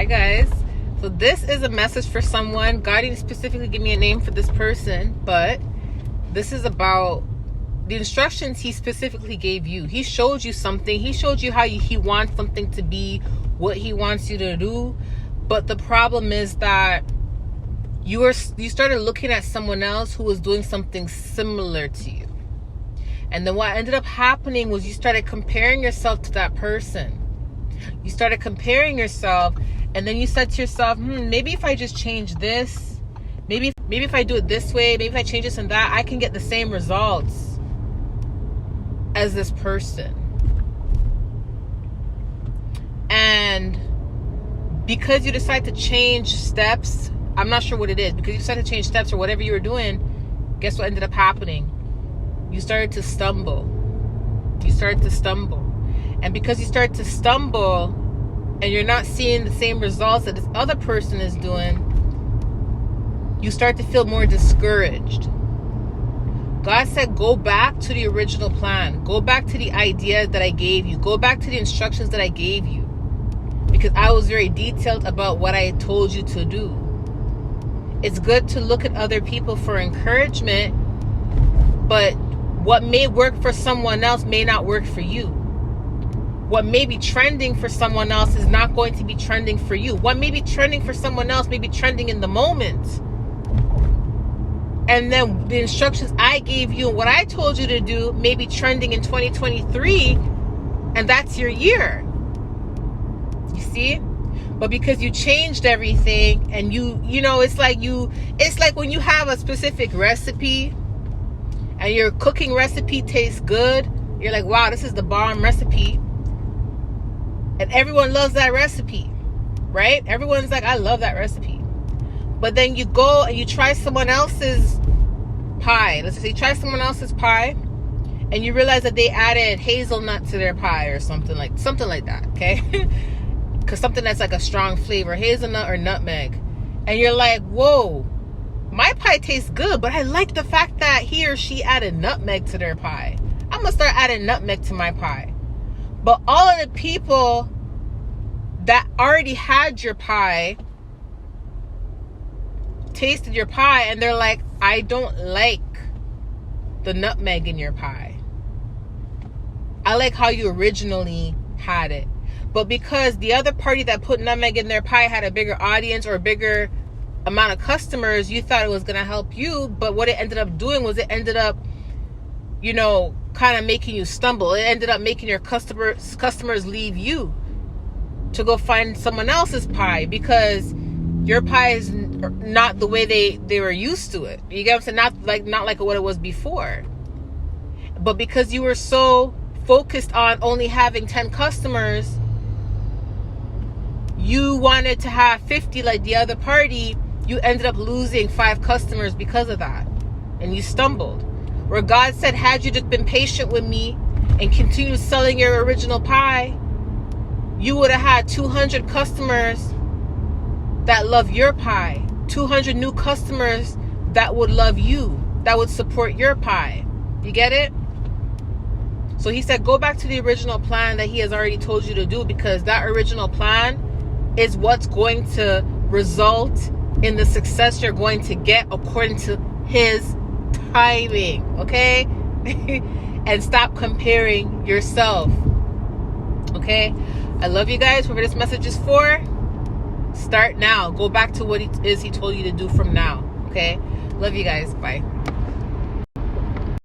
Hi guys. So this is a message for someone. God didn't specifically give me a name for this person, but this is about the instructions he specifically gave you. He showed you something. He showed you how he wants something to be, what he wants you to do. But the problem is that you started looking at someone else who was doing something similar to you. And then what ended up happening was you started comparing yourself to that person. You started comparing yourself, and then you said to yourself, maybe if I just change this, maybe if I do it this way, maybe if I change this and that, I can get the same results as this person. And because you decide to change steps, I'm not sure what it is, because you decided to change steps or whatever you were doing, guess what ended up happening? You started to stumble. And because you start to stumble and you're not seeing the same results that this other person is doing, you start to feel more discouraged. God said, go back to the original plan. Go back to the idea that I gave you. Go back to the instructions that I gave you. Because I was very detailed about what I told you to do. It's good to look at other people for encouragement, but what may work for someone else may not work for you. What may be trending for someone else is not going to be trending for you. What may be trending for someone else may be trending in the moment. And then the instructions I gave you and what I told you to do may be trending in 2023, and that's your year. You see? But because you changed everything, and it's like when you have a specific recipe and your cooking recipe tastes good, you're like, wow, this is the bomb recipe. And everyone loves that recipe, right? Everyone's like, I love that recipe. But then you go and you try someone else's pie. Let's just say you try someone else's pie, and you realize that they added hazelnut to their pie or something like that, okay? Because something that's like a strong flavor, hazelnut or nutmeg. And you're like, whoa, my pie tastes good, but I like the fact that he or she added nutmeg to their pie. I'm going to start adding nutmeg to my pie. But all of the people that already had your pie tasted your pie, and they're like, I don't like the nutmeg in your pie. I like how you originally had it. But because the other party that put nutmeg in their pie had a bigger audience or a bigger amount of customers, you thought it was going to help you. But what it ended up doing was it ended up, kind of making you stumble. It ended up making your customers leave you to go find someone else's pie, because your pie is not the way they were used to it. You get what I'm saying? Not like what it was before. But because you were so focused on only having 10 customers, you wanted to have 50 like the other party. You ended up losing 5 customers because of that. And you stumbled. Where God said, had you just been patient with me and continued selling your original pie, you would have had 200 customers that love your pie. 200 new customers that would love you, that would support your pie. You get it? So he said, go back to the original plan that he has already told you to do, because that original plan is what's going to result in the success you're going to get according to his timing, okay? And stop comparing yourself, okay? I love you guys. Whoever this message is for, start now. Go back to what he told you to do from now, okay? Love you guys. Bye.